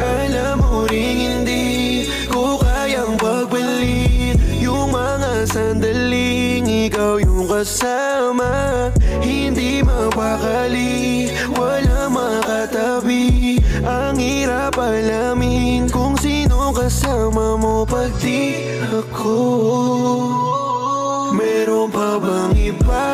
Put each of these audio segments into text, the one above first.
Alam mo ring hindi ko kayang pagbalik yung mga sandaling ikaw yung kasama. Hindi mapakali, wala makatabi. Ang hirap alamin kung sino kasama mo pag di ako. Meron pa bang iba?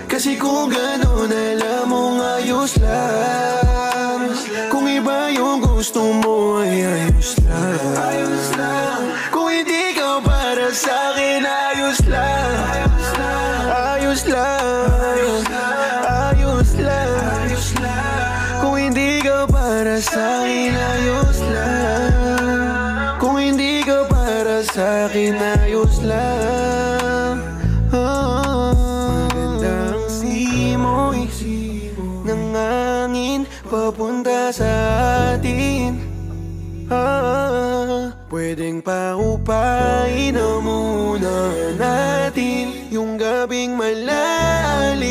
Kasi kung gano'n alam mong ayos lang. Kung iba yung gusto mo ay ayos lang. Kung hindi ka para sa'kin ayos lang. Ayos lang. Kung hindi ka para sa'kin ayos lang. Kung hindi ka para sa'kin ayos lang. Magandang simoy ng hangin papunta sa atin. Pwedeng paupain na muna natin yung gabing malalim.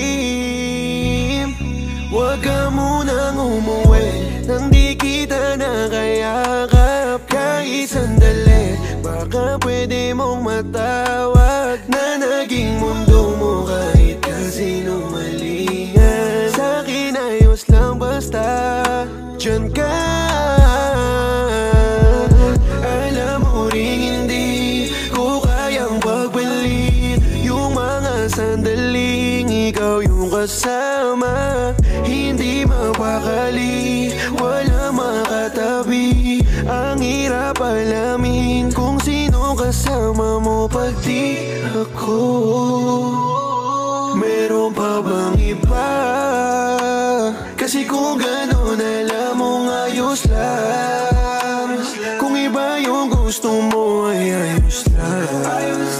Huwag ka munang umuwi nang di kita nakayakap kahit sandali. Baka pwede mong matawag na naging mundo mo kahit kasinungalingan. Sa'kin ayos lang basta dyan ka. Alam mo ring hindi ko kayang pagbalik yung mga sandaling ikaw yung kasama. Hindi mapakali, wala makatabi. Ang hirap alamin kung sino kasama mo pag di ako. Meron pa bang iba? Kasi kung gano'n alam mong ayos lang. Kung iba yung gusto mo ay ayos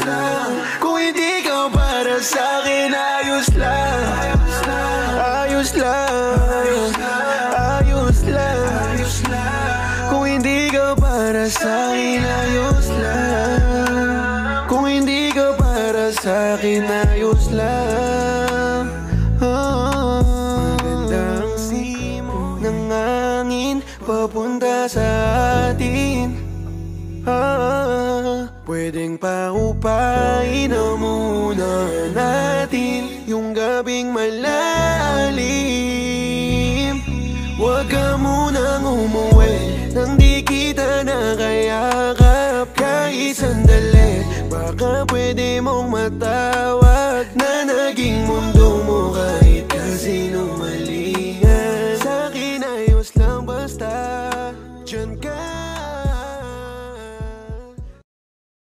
lang. Kung hindi ka para sa'kin ayos lang. Ayos lang. Kung hindi ka para sa'kin ayos lang. Kung hindi ka para sa'kin ayos lang. Magandang simoy ng hangin papunta sa atin. Pwedeng paupain na muna natin yung gabing malalim. Huwag ka munang umuwi nang di kita nakayakap kahit sandali. Baka pwede mong matawag na naging mundo mo kahit kasinungalingan. Sa'kin ayos lang basta dyan ka.